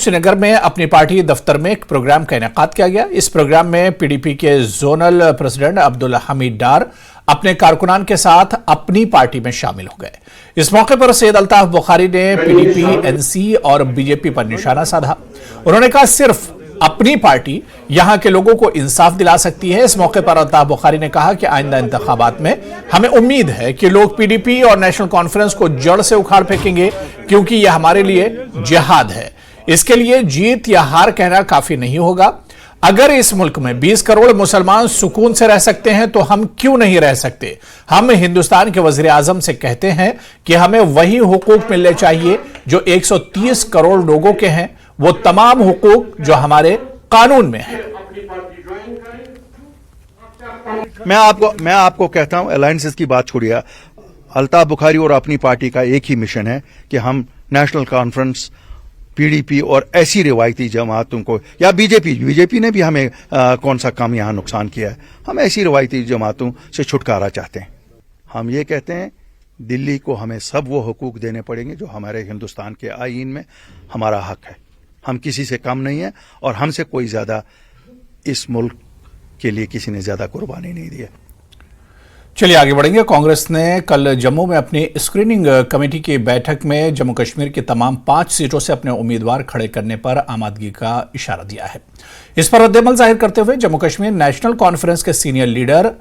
श्रीनगर में अपनी पार्टी दफ्तर में एक प्रोग्राम का इनेकाद किया गया। इस प्रोग्राम में पीडीपी के जोनल प्रेसिडेंट अब्दुल हमीद डार अपने कारकुनान के साथ अपनी पार्टी में शामिल हो गए। इस मौके पर सैयद अल्ताफ बुखारी ने पीडीपी, एनसी और बीजेपी पर निशाना साधा। उन्होंने कहा सिर्फ अपनी पार्टी यहां के लोगों को इंसाफ दिला सकती है। इस मौके पर अल्ताफ बुखारी ने कहा कि आइंदा इंतखाबात में हमें उम्मीद है कि लोग पीडीपी और नेशनल कॉन्फ्रेंस को जड़ से उखाड़ फेंकेंगे, क्योंकि यह हमारे लिए जिहाद है। इसके लिए जीत या हार कहना काफी नहीं होगा। अगर इस मुल्क में 20 करोड़ मुसलमान सुकून से रह सकते हैं तो हम क्यों नहीं रह सकते। हम हिंदुस्तान के वजीर आजम से कहते हैं कि हमें वही हुकूक मिलने चाहिए जो 130 करोड़ लोगों के हैं, वो तमाम हुकूक जो हमारे कानून में है। मैं आपको कहता हूं, अलायंसेस की बात छोड़िए, अल्ताफ बुखारी और अपनी पार्टी का एक ही मिशन है कि हम नेशनल कॉन्फ्रेंस, पीडीपी और ऐसी रिवायती जमातों को, या बीजेपी ने भी हमें कौन सा काम यहां नुकसान किया है, हम ऐसी रिवायती जमातों से छुटकारा चाहते हैं। हम ये कहते हैं दिल्ली को हमें सब वो हुकूक देने पड़ेंगे जो हमारे हिंदुस्तान के आईन में हमारा हक है। हम किसी से कम नहीं है और हमसे कोई ज्यादा इस मुल्क के लिए किसी ने ज्यादा कुर्बानी नहीं दी है। चलिए आगे बढ़ेंगे। कांग्रेस ने कल जम्मू में अपनी स्क्रीनिंग कमेटी की बैठक में जम्मू कश्मीर की तमाम 5 सीटों से अपने उम्मीदवार खड़े करने पर आमादगी का इशारा दिया है। इस पर रद्देमल जाहिर करते हुए जम्मू कश्मीर नेशनल कॉन्फ्रेंस के सीनियर लीडर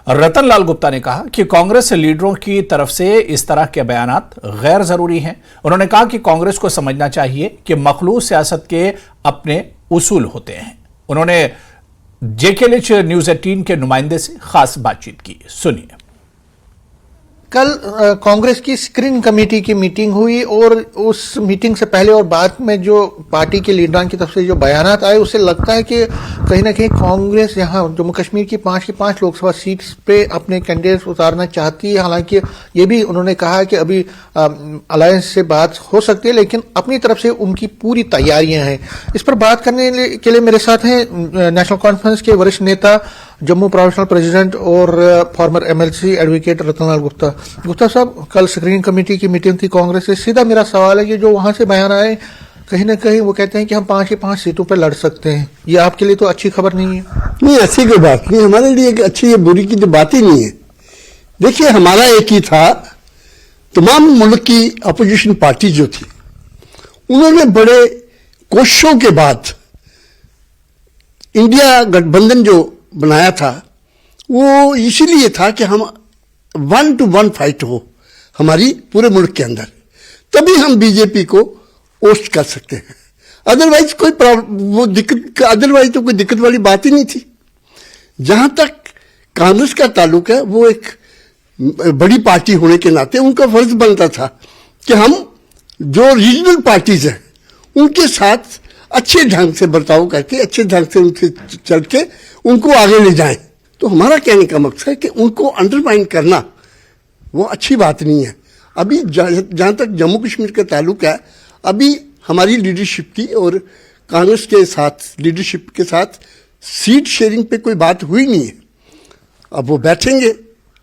रतन लाल गुप्ता ने कहा कि कांग्रेस लीडरों की तरफ से इस तरह के बयानात गैर जरूरी हैं। उन्होंने कहा कि कांग्रेस को समझना चाहिए कि मखलूस सियासत के अपने उसूल होते हैं। उन्होंने जेकेएलएच न्यूज 18 के नुमाइंदे से खास बातचीत की, सुनिए। कल कांग्रेस की स्क्रीनिंग कमेटी की मीटिंग हुई और उस मीटिंग से पहले और बाद में जो पार्टी के लीडरान की तरफ से जो बयानात आए, उससे लगता है कि कहीं ना कहीं कांग्रेस यहाँ जम्मू कश्मीर की 5 लोकसभा सीट्स पे अपने कैंडिडेट उतारना चाहती है। हालांकि ये भी उन्होंने कहा कि अभी अलायंस से बात हो सकती है, लेकिन अपनी तरफ से उनकी पूरी तैयारियां हैं। इस पर बात करने के लिए मेरे साथ हैं नेशनल कॉन्फ्रेंस के वरिष्ठ नेता, जम्मू प्रोविंशियल प्रेसिडेंट और फॉर्मर एमएलसी एडवोकेट रतन लाल गुप्ता। गुप्ता साहब, कल स्क्रीनिंग कमेटी की मीटिंग थी कांग्रेस से। सीधा मेरा सवाल है कि जो वहां से बयान आए, कहीं ना कहीं वो कहते हैं कि हम 5 की 5 सीटों पर लड़ सकते हैं। ये आपके लिए तो अच्छी खबर नहीं है? नहीं, ऐसी कोई बात नहीं। हमारे लिए एक अच्छी या बुरी की तो बात ही नहीं है। देखिए, हमारा एक ही था, तमाम मुल्क की अपोजिशन पार्टी जो थी उन्होंने बड़े कोशिशों के बाद इंडिया गठबंधन जो बनाया था वो इसीलिए था कि हम 1 to 1 फाइट हो हमारी पूरे मुल्क के अंदर, तभी हम बीजेपी को ओस्ट कर सकते हैं। अदरवाइज कोई वो दिक्कत, अदरवाइज तो कोई दिक्कत वाली बात ही नहीं थी। जहां तक कांग्रेस का ताल्लुक है, वो एक बड़ी पार्टी होने के नाते उनका फर्ज बनता था कि हम जो रीजनल पार्टीज हैं उनके साथ अच्छे ढंग से बर्ताव करके, अच्छे ढंग से उनसे चल के उनको आगे ले जाएं। तो हमारा कहने का मकसद है कि उनको अंडरमाइन करना वो अच्छी बात नहीं है। अभी जहां तक जम्मू कश्मीर का ताल्लुक है, अभी हमारी लीडरशिप की और कांग्रेस के साथ लीडरशिप के साथ सीट शेयरिंग पे कोई बात हुई नहीं है। अब वो बैठेंगे,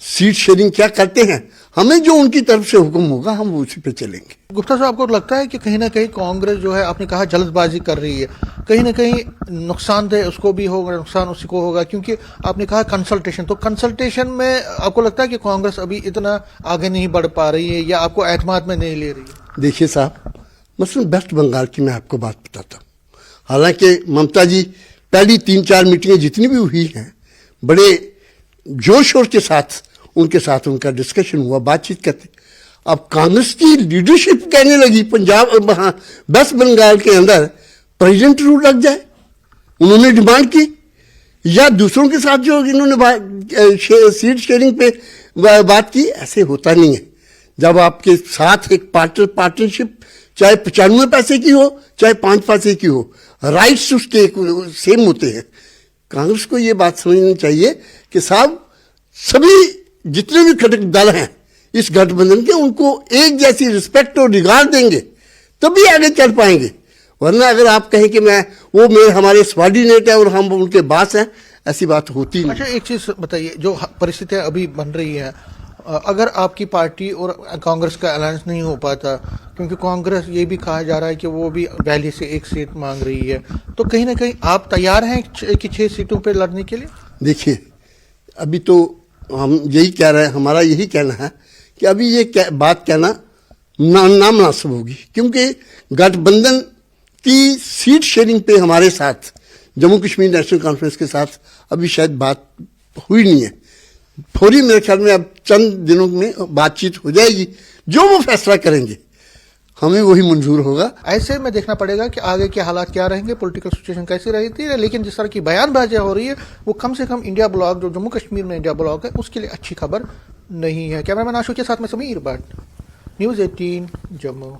सीट शेयरिंग क्या करते हैं, हमें जो उनकी तरफ से हुक्म होगा हम उसी पे चलेंगे। गुप्ता साहब, आपको लगता है कि कहीं ना कहीं कांग्रेस जो है, आपने कहा जल्दबाजी कर रही है, कहीं ना कहीं नुकसानदेह उसको भी होगा, नुकसान उसी को होगा, क्योंकि आपने कहा कंसल्टेशन, तो कंसल्टेशन में आपको लगता है कि कांग्रेस अभी इतना आगे नहीं बढ़ पा रही है या आपको एतमाद में नहीं ले रही है? देखिए साहब, मसलन वेस्ट बंगाल की मैं आपको बात बताता हूँ। हालांकि ममता जी पहली 3-4 मीटिंगें जितनी भी हुई हैं, बड़े जोर शोर के साथ उनके साथ उनका डिस्कशन हुआ, बातचीत करते। अब कांग्रेस की लीडरशिप कहने लगी वेस्ट बंगाल के अंदर प्रेसिडेंट रूल लग जाए, उन्होंने डिमांड की। या दूसरों के साथ जो इन्होंने सीट शेयरिंग पे बात की, ऐसे होता नहीं है। जब आपके साथ एक पार्टनरशिप चाहे 95 पैसे की हो चाहे 5 पैसे की हो, राइट्स उसके सेम होते हैं। कांग्रेस को ये बात समझनी चाहिए कि साहब सभी जितने भी घटक दल हैं इस गठबंधन के, उनको एक जैसी रिस्पेक्ट और रिगार्ड देंगे तभी आगे चल पाएंगे। वरना अगर आप कहें कि वो मेरे हमारे सबॉर्डिनेट है और हम उनके बास हैं, ऐसी बात होती नहीं। अच्छा, एक चीज बताइए, जो परिस्थितियां अभी बन रही है, अगर आपकी पार्टी और कांग्रेस का अलायंस नहीं हो पाता, क्योंकि कांग्रेस ये भी कहा जा रहा है कि वो भी वैली से 1 सीट मांग रही है, तो कहीं ना कहीं आप तैयार हैं कि 6 सीटों पर लड़ने के लिए? देखिए, अभी तो हम यही कह रहे हैं, हमारा यही कहना है कि अभी ये बात कहना नामुनासिब होगी, क्योंकि गठबंधन की सीट शेयरिंग पे हमारे साथ जम्मू कश्मीर नेशनल कॉन्फ्रेंस के साथ अभी शायद बात हुई नहीं है। फौरी मेरे ख्याल में अब चंद दिनों में बातचीत हो जाएगी, जो वो फैसला करेंगे हमें वही मंजूर होगा। ऐसे में देखना पड़ेगा कि आगे के हालात क्या रहेंगे, पॉलिटिकल सिचुएशन कैसी रहती है, लेकिन जिस तरह की बयानबाजियां हो रही है वो कम से कम इंडिया ब्लॉक, जो जम्मू कश्मीर में इंडिया ब्लॉक है, उसके लिए अच्छी खबर नहीं है। कैमरामैन आशु के साथ में समीर भट्ट, न्यूज़ 18 जम्मू।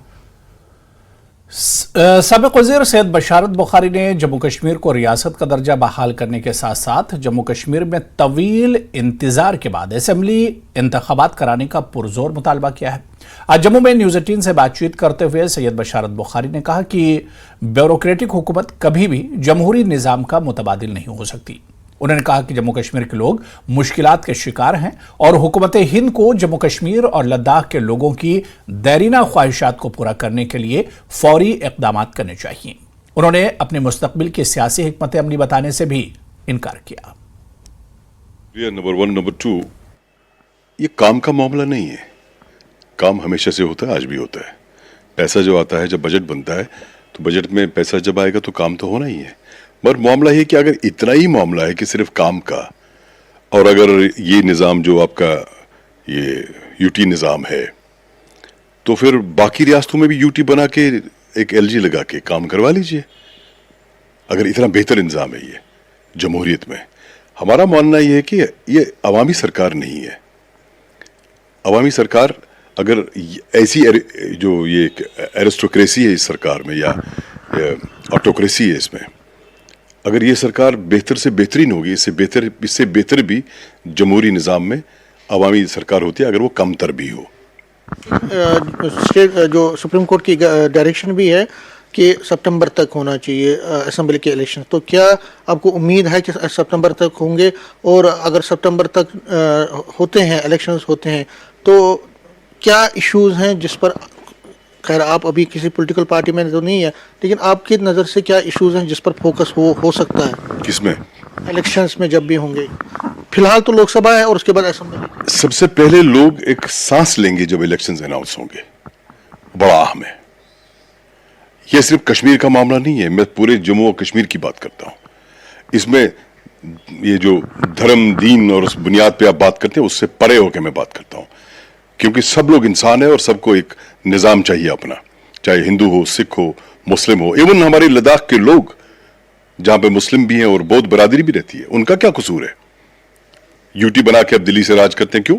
साबिक वज़ीर सैयद बशारत बुखारी ने जम्मू कश्मीर को रियासत का दर्जा बहाल करने के साथ साथ जम्मू कश्मीर में तवील इंतजार के बाद असेंबली इंतखाबात कराने का पुरजोर मुतालबा किया है। आज जम्मू में न्यूज़ 18 से बातचीत करते हुए सैयद बशारत बुखारी ने कहा कि ब्यूरोक्रेटिक हुकूमत कभी भी जमहूरी निज़ाम का मुतबादिल नहीं हो सकती। उन्होंने कहा कि जम्मू कश्मीर के लोग मुश्किलात के शिकार हैं और हुकूमत हिंद को जम्मू कश्मीर और लद्दाख के लोगों की दैरीना ख्वाहिशात को पूरा करने के लिए फौरी इक़दाम करने चाहिए। उन्होंने अपने मुस्तकबिल की सियासी हिकमत अमली बताने से भी इनकार किया। नंबर 1, नंबर 2, ये काम का मामला नहीं है। काम हमेशा से होता है, आज भी होता है। पैसा जो आता है, जब बजट बनता है तो बजट में पैसा जब आएगा तो काम तो होना ही है। मगर मामला ये कि अगर इतना ही मामला है कि सिर्फ काम का, और अगर ये निज़ाम जो आपका ये यूटी निज़ाम है, तो फिर बाकी रियासतों में भी यूटी बना के एक एलजी लगा के काम करवा लीजिए। अगर इतना बेहतर इंतज़ाम है ये जमहूरियत में। हमारा मानना ये है कि ये अवामी सरकार नहीं है। अवामी सरकार अगर ऐसी जो ये एरिस्टोक्रेसी है इस सरकार में या ऑटोक्रेसी है इसमें, अगर ये सरकार बेहतर से बेहतरीन होगी, इससे बेहतर भी जमहूरी निज़ाम में अवामी सरकार होती है, अगर वो कमतर भी हो। जो सुप्रीम कोर्ट की डायरेक्शन भी है कि सितंबर तक होना चाहिए असेंबली के इलेक्शन, तो क्या आपको उम्मीद है कि सितंबर तक होंगे? और अगर सितंबर तक होते हैं, इलेक्शंस होते हैं, तो क्या इश्यूज हैं जिस पर, खैर आप अभी किसी पॉलिटिकल पार्टी में तो नहीं है, लेकिन आपकी नज़र से क्या इश्यूज हैं जिस पर फोकस हो सकता है? किसमें? इलेक्शंस में जब भी होंगे। फिलहाल तो लोकसभा है और उसके बाद असेंबली। सबसे पहले लोग एक सांस लेंगे जब इलेक्शंस अनाउंस होंगे। बड़ा अहम है। यह सिर्फ कश्मीर का मामला नहीं है, मैं पूरे जम्मू और कश्मीर की बात करता हूं। इसमें ये जो धर्म, दीन और उस बुनियाद पे आप बात करते हैं, उससे परे होकर मैं बात करता हूं, क्योंकि सब लोग इंसान है और सबको एक निज़ाम चाहिए अपना, चाहे हिंदू हो, सिख हो, मुस्लिम हो। इवन हमारे लद्दाख के लोग, जहां पे मुस्लिम भी हैं और बौद्ध बरादरी भी रहती है, उनका क्या कसूर है? यूटी बना के अब दिल्ली से राज करते हैं, क्यों?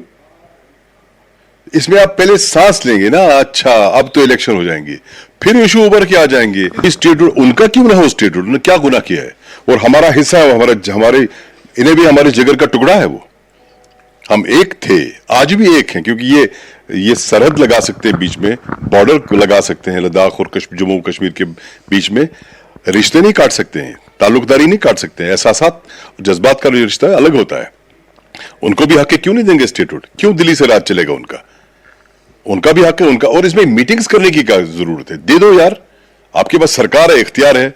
इसमें आप पहले सांस लेंगे ना, अच्छा अब तो इलेक्शन हो जाएंगे, फिर इशू उभर के आ जाएंगे। स्टेटहुड उनका क्यों ना हो? स्टेटहुड ने क्या गुनाह किया है? और हमारा हिस्सा है, हमारे इन्हें भी हमारे जिगर का टुकड़ा है। वो हम एक थे, आज भी एक हैं, क्योंकि ये सरहद लगा सकते हैं बीच में, बॉर्डर लगा सकते हैं लद्दाख और जम्मू कश्मीर के बीच में, रिश्ते नहीं काट सकते हैं, ताल्लुकदारी नहीं काट सकते हैं। एहसासात, जज्बात का जो रिश्ता है अलग होता है। उनको भी हक क्यों नहीं देंगे स्टेटहुड? क्यों दिल्ली से राज चलेगा उनका भी हक है उनका। और इसमें मीटिंग्स करने की क्या जरूरत है? दे दो यार, आपके पास सरकार है, इख्तियार है,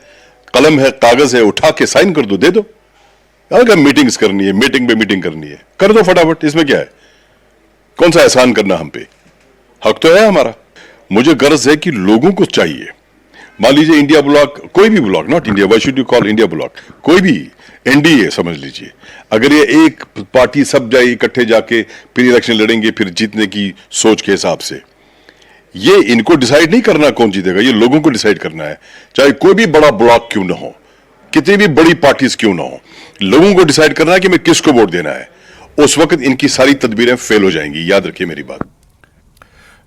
कलम है, कागज है, उठा के साइन कर दो, दे दो। अगर मीटिंग्स करनी है, मीटिंग पे मीटिंग करनी है, कर दो फटाफट। इसमें क्या है? कौन सा एहसान करना हम पे? हक तो है हमारा। मुझे गर्ज है कि लोगों को चाहिए, मान लीजिए इंडिया ब्लॉक, कोई भी block, not India, why should you call India block, कोई भी एनडीए समझ लीजिए, अगर ये एक पार्टी सब जाए इकट्ठे जाके फिर इलेक्शन लड़ेंगे, फिर जीतने की सोच के हिसाब से, ये इनको डिसाइड नहीं करना कौन जीतेगा, ये लोगों को डिसाइड करना है। चाहे कोई भी बड़ा ब्लॉक क्यों ना हो, कितनी भी बड़ी पार्टीज क्यों ना हो, लोगों को डिसाइड करना है कि मैं किसको वोट देना है। उस वक्त इनकी सारी तदबीरें फेल हो जाएंगी, याद रखिए मेरी बात।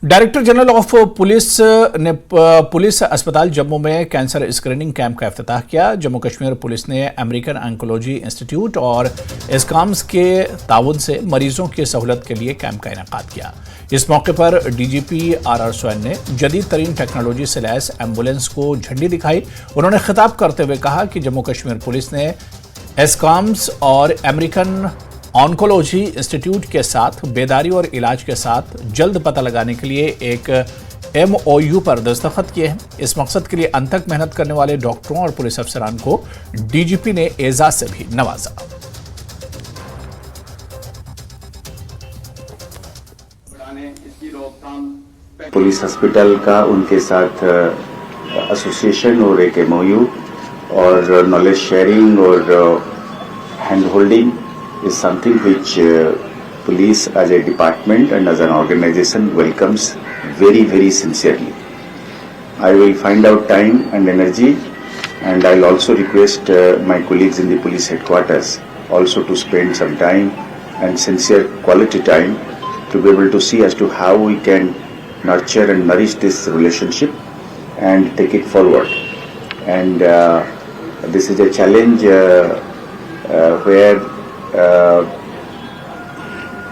डायरेक्टर जनरल ऑफ पुलिस ने पुलिस अस्पताल जम्मू में कैंसर स्क्रीनिंग कैंप का इफ्तिताह किया। जम्मू कश्मीर पुलिस ने अमेरिकन ऑन्कोलॉजी इंस्टीट्यूट और एस्कॉम्स के ताउन से मरीजों की सहूलत के लिए कैंप का इनेकाद किया। इस मौके पर डीजीपी आर सोन ने जदीद तरीन टेक्नोलॉजी से लैस एम्बुलेंस को झंडी दिखाई। उन्होंने खिताब करते हुए कहा कि जम्मू कश्मीर पुलिस ने एस्कॉम्स और अमेरिकन ऑन्कोलॉजी इंस्टीट्यूट के साथ बेदारी और इलाज के साथ जल्द पता लगाने के लिए एक MOU पर दस्तखत किए हैं। इस मकसद के लिए अनथक मेहनत करने वाले डॉक्टरों और पुलिस अफसरान को DGP ने एजाज से भी नवाजा। पुलिस हॉस्पिटल का उनके साथ एसोसिएशन और एक MOU और नॉलेज शेयरिंग और hand holding is something which police as a department and as an organization welcomes very, very sincerely. I will find out time and energy, and I'll also request my colleagues in the police headquarters also to spend some time and sincere quality time to be able to see as to how we can nurture and nourish this relationship and take it forward. And this is a challenge where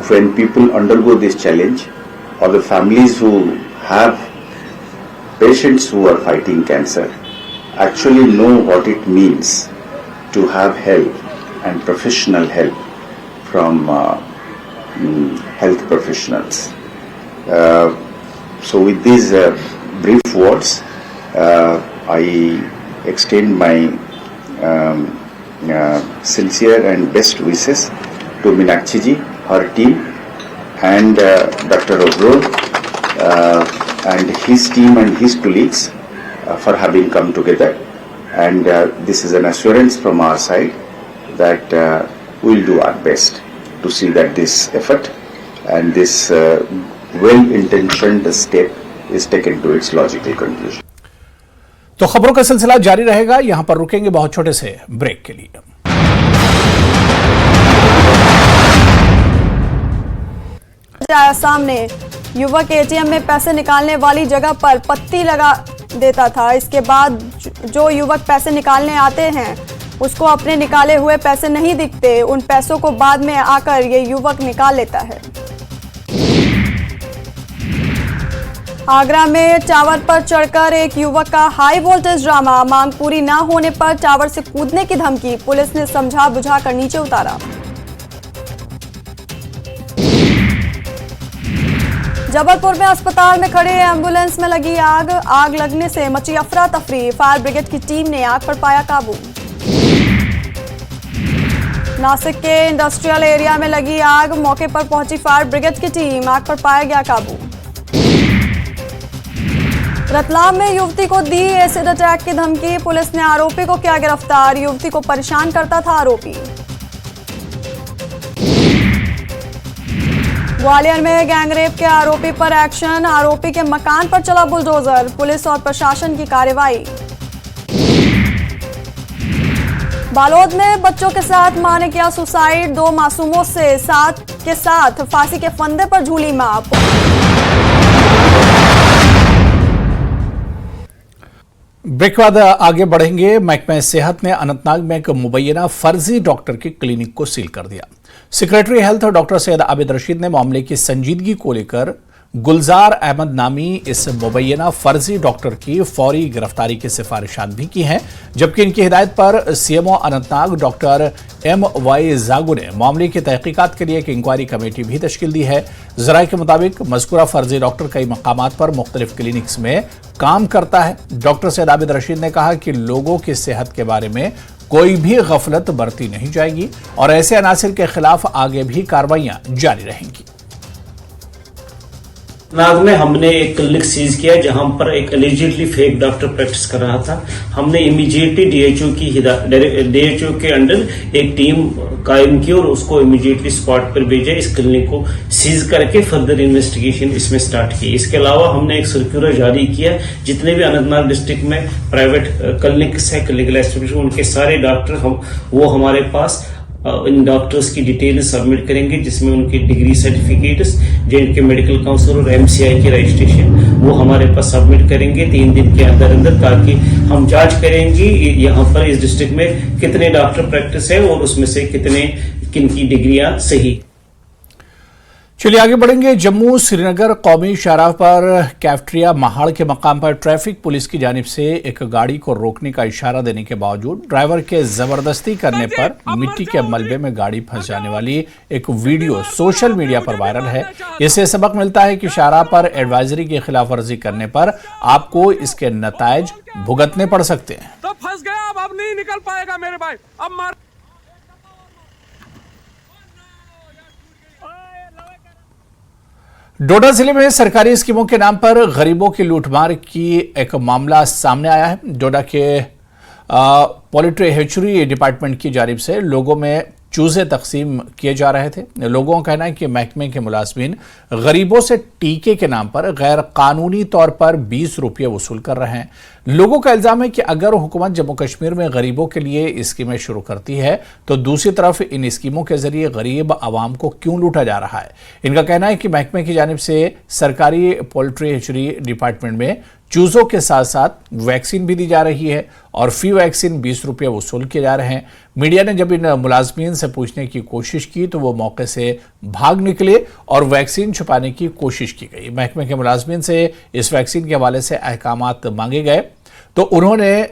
when people undergo this challenge, or the families who have patients who are fighting cancer actually know what it means to have help and professional help from health professionals. So with these brief words, I extend my sincere and best wishes to Meenakshi ji, her team, and Dr. Obrol and his team and his colleagues for having come together. And this is an assurance from our side that we'll do our best to see that this effort and this well-intentioned step is taken to its logical conclusion. तो खबरों का सिलसिला जारी रहेगा। यहां पर रुकेंगे बहुत छोटे से ब्रेक के लिए। आया सामने, युवक ATM में पैसे निकालने वाली जगह पर पत्ती लगा देता था। इसके बाद जो युवक पैसे निकालने आते हैं उसको अपने निकाले हुए पैसे नहीं दिखते। उन पैसों को बाद में आकर ये युवक निकाल लेता है। आगरा में टावर पर चढ़कर एक युवक का हाई वोल्टेज ड्रामा। मांग पूरी न होने पर टावर से कूदने की धमकी। पुलिस ने समझा बुझाकर नीचे उतारा। जबलपुर में अस्पताल में खड़े एम्बुलेंस में लगी आग। आग लगने से मची अफरा तफरी। फायर ब्रिगेड की टीम ने आग पर पाया काबू। नासिक के इंडस्ट्रियल एरिया में लगी आग। मौके पर पहुंची फायर ब्रिगेड की टीम। आग पर पाया गया काबू। रतलाम में युवती को दी एसिड अटैक की धमकी। पुलिस ने आरोपी को किया गिरफ्तार। युवती को परेशान करता था आरोपी। ग्वालियर में गैंगरेप के आरोपी पर एक्शन। आरोपी के मकान पर चला बुलडोजर। पुलिस और प्रशासन की कार्रवाई। बालोद में बच्चों के साथ मां ने किया सुसाइड। 2 मासूमों से साथ के साथ फांसी के फंदे पर झूली मां। ब्रेक के बाद आगे बढ़ेंगे। महकमा सेहत ने अनंतनाग में एक मुबैना फर्जी डॉक्टर की क्लिनिक को सील कर दिया। Secretary health doctor Syed Abid Rashid ने मामले की संजीदगी को लेकर गुलजार अहमद नामी इस मुबैना फर्जी डॉक्टर की फौरी गिरफ्तारी की सिफारिशात भी की हैं, जबकि इनकी हिदायत पर CMO अनंतनाग डॉक्टर MY जागू ने मामले की तहकीकात के लिए एक इंक्वायरी कमेटी भी तश्कील दी है। जराये के मुताबिक मज़कूरा फर्जी डॉक्टर कई मकामात पर मुख्तलिफ क्लिनिक्स में काम करता है। डॉक्टर सैयद आबिद रशीद ने कहा कि लोगों की सेहत के बारे में कोई भी गफलत बरती नहीं जाएगी और ऐसे अनासिर के खिलाफ आगे भी कार्रवाइयां जारी रहेंगी। नाग में हमने एक क्लिनिक सीज किया जहां पर एक एलिजिडली फेक डॉक्टर प्रैक्टिस कर रहा था। हमने इमीडिएटली DHO के अंडर एक टीम कायम की और उसको इमीडिएटली स्पॉट पर भेजा। इस क्लिनिक को सीज करके फर्दर इन्वेस्टिगेशन इसमें स्टार्ट की। इसके अलावा हमने एक सर्कुलर जारी किया, जितने भी अनंतनाग डिस्ट्रिक्ट में प्राइवेट क्लिनिक्स है, क्लिनिकल एस्टेब्लिशमेंट, उनके सारे डॉक्टर वो हमारे पास इन डॉक्टर्स की डिटेल सबमिट करेंगे, जिसमें उनकी डिग्री सर्टिफिकेट्स, जिनके मेडिकल काउंसिल और MCI की रजिस्ट्रेशन, वो हमारे पास सबमिट करेंगे 3 दिन के अंदर अंदर, ताकि हम जांच करेंगे यहाँ पर इस डिस्ट्रिक्ट में कितने डॉक्टर प्रैक्टिस है और उसमें से किन की डिग्रियां सही। चलिए आगे बढ़ेंगे। जम्मू श्रीनगर कौमी शाहराह पर कैफ्टेरिया महाड़ के मकाम पर ट्रैफिक पुलिस की जानिब से एक गाड़ी को रोकने का इशारा देने के बावजूद ड्राइवर के जबरदस्ती करने पर मिट्टी के मलबे में गाड़ी फंस जाने वाली एक वीडियो सोशल मीडिया पर वायरल है। इससे सबक मिलता है कि शाहराह पर एडवाइजरी की खिलाफ वर्जी करने पर आपको इसके नतायज भुगतने पड़ सकते हैं। तो फंस गया, अब नहीं निकल पाएगा मेरे भाई। अब मार डोडा जिले में सरकारी स्कीमों के नाम पर गरीबों की लूटमार की एक मामला सामने आया है। डोडा के पोल्ट्री हैचरी डिपार्टमेंट की जानिब से लोगों में चूजे तकसीम किए जा रहे थे। लोगों का कहना है कि महकमे के मुलाजमीन गरीबों से टीके के नाम पर गैर कानूनी तौर पर 20 रुपये वसूल कर रहे हैं। लोगों का इल्जाम है कि अगर हुकूमत जम्मू कश्मीर में गरीबों के लिए स्कीमें शुरू करती है तो दूसरी तरफ इन स्कीमों के जरिए गरीब आवाम को क्यों लूटा जा रहा है। इनका कहना है कि महकमे की जानिब से सरकारी पोल्ट्री हैचरी डिपार्टमेंट में चूजों के साथ साथ वैक्सीन भी दी जा रही है और फी वैक्सीन 20 रुपये वसूल किए जा रहे हैं। मीडिया ने जब इन मुलाजमीन से पूछने की कोशिश की तो वो मौके से भाग निकले और वैक्सीन छुपाने की कोशिश की गई। महकमे के मुलाजमीन से इस वैक्सीन के हवाले से अहकामात मांगे गए तो उन्होंने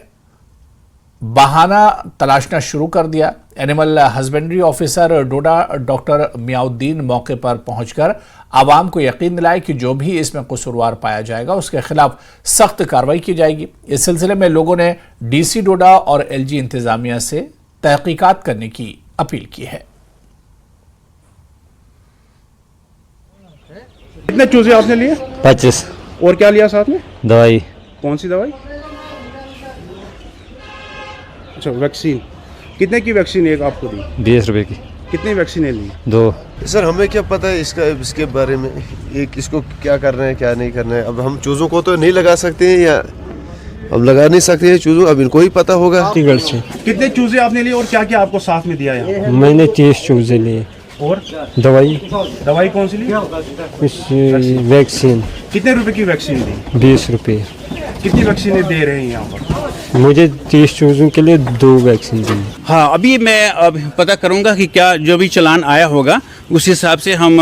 बहाना तलाशना शुरू कर दिया। एनिमल हस्बेंड्री ऑफिसर डोडा डॉक्टर मियाउद्दीन मौके पर पहुंचकर आवाम को यकीन दिलाए कि जो भी इसमें कसूरवार पाया जाएगा उसके खिलाफ सख्त कार्रवाई की जाएगी। इस सिलसिले में लोगों ने डीसी डोडा और एलजी इंतजामिया से तहकीकात करने की अपील की है। कितने चूजे आपने लिए? 25। और क्या लिया साथ में? दवाई। कौन सी दवाई? अच्छा, वैक्सीन। कितने की वैक्सीन एक आपको दी? 20 रुपए की। कितनी वैक्सीनें ली? 2। सर हमें क्या पता है इसके बारे में, एक इसको क्या करना है क्या नहीं करना है। अब हम चूजों को तो नहीं लगा सकते हैं या हम लगा नहीं सकते हैं चूजों, अब इनको ही पता होगा। कितने चूजे आपने लिए और क्या क्या आपको साथ में दिया है? मैंने 30 चूजे लिए। और दवाई कौन सी ली? वैक्सीन। कितने रुपए की वैक्सीन दी? 20 रुपए। कितनी वैक्सीनें दे रहे हैं यहाँ पर? मुझे 30 चूजों के लिए 2 वैक्सीन दी। हाँ, अभी मैं अब पता करूंगा कि क्या जो भी चालान आया होगा उस हिसाब से हम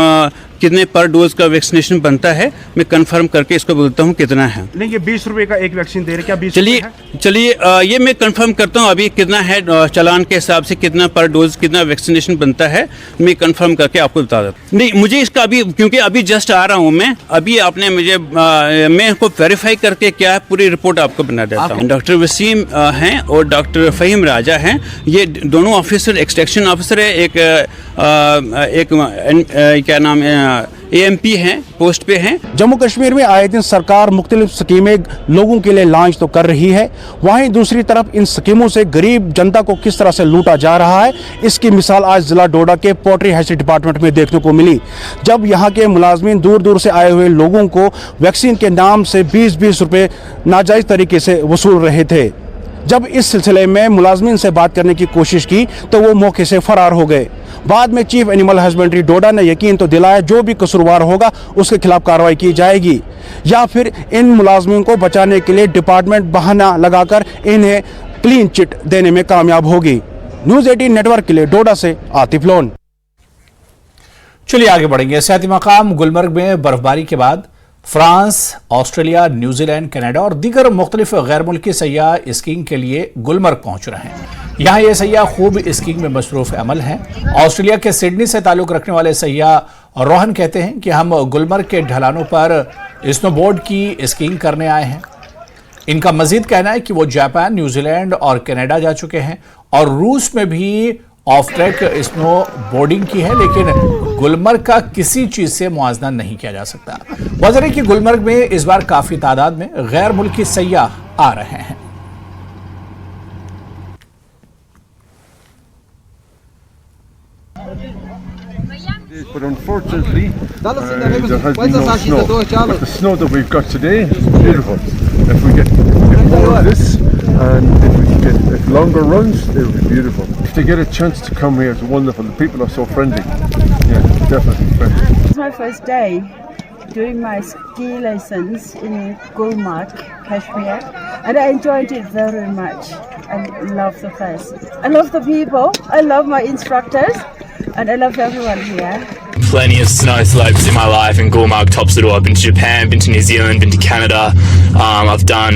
कितने पर डोज का वैक्सीनेशन बनता है मैं कंफर्म करके इसको बोलता हूँ कितना है। नहीं, ये 20 रुपए का एक वैक्सीन दे रहे, क्या 20? चलिए ये मैं कंफर्म करता हूँ अभी कितना है चालान के हिसाब से, कितना पर डोज कितना वैक्सीनेशन बनता है मैं कंफर्म करके आपको बता देता। नहीं, मुझे इसका अभी क्योंकि अभी जस्ट आ रहा हूँ मैं, अभी आपने मुझे मैं इसको वेरीफाई करके क्या पूरी रिपोर्ट आपको बना देता हूँ। डॉक्टर वसीम हैं और डॉक्टर फहीम राजा हैं, ये दोनों ऑफिसर एक्सट्रैक्शन ऑफिसर है। एक क्या नाम है AMP हैं, पोस्ट पे हैं। जम्मू कश्मीर में आए दिन सरकार मुख्तलिफ स्कीमें लोगों के लिए लॉन्च तो कर रही है, वहीं दूसरी तरफ इन स्कीमों से गरीब जनता को किस तरह से लूटा जा रहा है इसकी मिसाल आज जिला डोडा के पोल्ट्री हैचरी डिपार्टमेंट में देखने को मिली, जब यहाँ के मुलाजमीन दूर दूर से आए हुए लोगों को वैक्सीन के नाम से 20-20 रुपये नाजायज़ तरीके से वसूल रहे थे। जब इस सिलसिले में मुलाजमीन से बात करने की कोशिश की तो वो मौके से फरार हो गए। बाद में चीफ एनिमल हस्बेंड्री डोडा ने यकीन तो दिलाया जो भी कसूरवार होगा उसके खिलाफ कार्रवाई की जाएगी, या फिर इन मुलाजमीन को बचाने के लिए डिपार्टमेंट बहाना लगाकर इन्हें क्लीन चिट देने में कामयाब होगी। न्यूज़ 18 नेटवर्क के लिए डोडा से आतिफ लोन। चलिए आगे बढ़ेंगे। सियाती मकाम गुलमर्ग में बर्फबारी के बाद फ्रांस, ऑस्ट्रेलिया, न्यूजीलैंड, कनाडा और दीगर मुख्तलिफ गैर मुल्की सयाह स्कीइंग के लिए गुलमर्ग पहुंच रहे हैं। यहाँ ये सयाह खूब स्कीइंग में मसरूफ अमल हैं। ऑस्ट्रेलिया के सिडनी से ताल्लुक रखने वाले सयाह रोहन कहते हैं कि हम गुलमर्ग के ढलानों पर स्नोबोर्ड की स्कीइंग करने आए हैं। इनका मजीद कहना है कि वो जापान, न्यूजीलैंड और कनाडा जा चुके हैं और रूस में भी ऑफ ट्रैक स्नो बोर्डिंग की है, लेकिन गुलमर्ग का किसी चीज से मुआवजा नहीं किया जा सकता। वजह है कि गुलमर्ग में इस बार काफी तादाद में गैर मुल्की सयाह आ रहे हैं। But unfortunately, there has been no snow. But the snow that we've got today is beautiful. If we get more of this, and if we can get longer runs, it will be beautiful. To get a chance to come here is wonderful. The people are so friendly. Yeah, definitely friendly. It's my first day doing my ski lessons in Gulmarg, Kashmir, and I enjoyed it very much. I love the place. I love the people. I love my instructors. And I love everyone here. plenty of snow slopes in my life, and Gulmarg tops it all. I've been to Japan, been to New Zealand, been to Canada. I've done,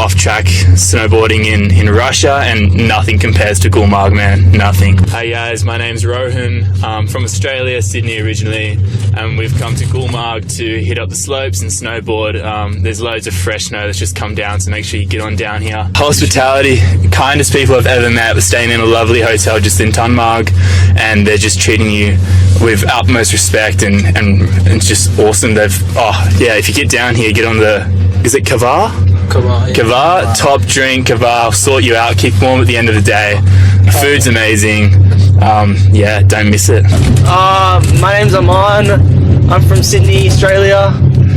off-track snowboarding in Russia, and nothing compares to Gulmarg, man. Nothing. Hey guys, my name's Rohan. I'm from Australia, Sydney originally, and we've come to Gulmarg to hit up the slopes and snowboard. There's loads of fresh snow that's just come down, so make sure you get on down here. Hospitality, kindest people I've ever met. We're staying in a lovely hotel just in Tunmarg, and they're just treating you with utmost respect, and it's just awesome. If you get down here, get on is it Kavar? Kavar, top drink, Kavar, I'll sort you out, kick warm at the end of the day. The food's amazing. Don't miss it. My name's Aman. I'm from Sydney, Australia.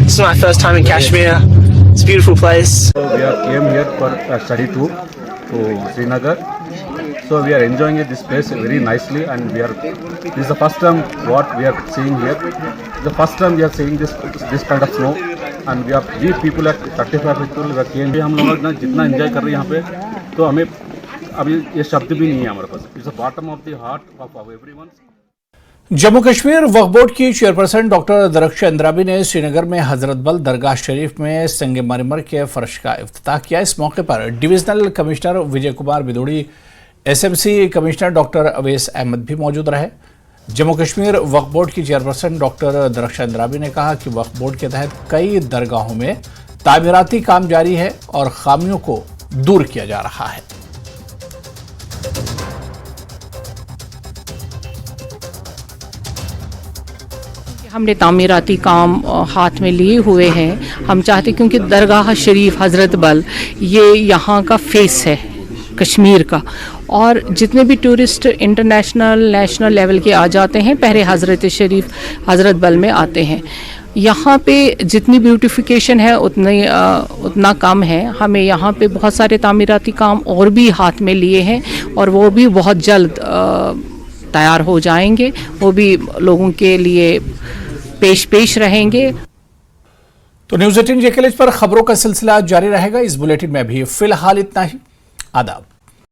This is my first time in Kashmir. It's a beautiful place. So we came here for a study tour to Srinagar. So we are enjoying this place very nicely, and this is the first time what we are seeing here. The first time we are seeing this kind of snow, and we people are 35 people we came. हम लोग ना जितना enjoy कर रहे हैं यहाँ पे, तो हमें अभी ये शब्द भी नहीं है हमारे पास. It's the bottom of the heart of everyone. Jammu Kashmir Waqf board की चेयरपर्सन डॉक्टर दरख्श अंद्राबी ने श्रीनगर में हजरत बल दरगाह शरीफ में संगे मरमर के फर्श का इफ्तिताह किया। इस मौके पर divisional commissioner Vijay Kumar Bidodi, SMC commissioner doctor Awais Ahmad भी मौजूद रहे। जम्मू कश्मीर वक्फ बोर्ड की चेयरपर्सन डॉक्टर दरख्श अंद्राबी ने कहा कि वक्फ बोर्ड के तहत कई दरगाहों में तामीराती काम जारी है और खामियों को दूर किया जा रहा है। हमने तामीराती काम हाथ में लिए हुए हैं। हम चाहते, क्योंकि दरगाह शरीफ हज़रत बल ये यहाँ का फेस है कश्मीर का, और जितने भी टूरिस्ट इंटरनेशनल नेशनल लेवल के आ जाते हैं पहले हज़रत बल में आते हैं। यहाँ पे जितनी ब्यूटिफिकेशन है उतना कम है। हमें यहाँ पे बहुत सारे तामीराती काम और भी हाथ में लिए हैं, और वो भी बहुत जल्द तैयार हो जाएंगे। वो भी लोगों के लिए पेश रहेंगे। तो न्यूज़ 18 जेकेलेज पर खबरों का सिलसिला जारी रहेगा। इस बुलेटिन में भी फिलहाल इतना ही। आदाब।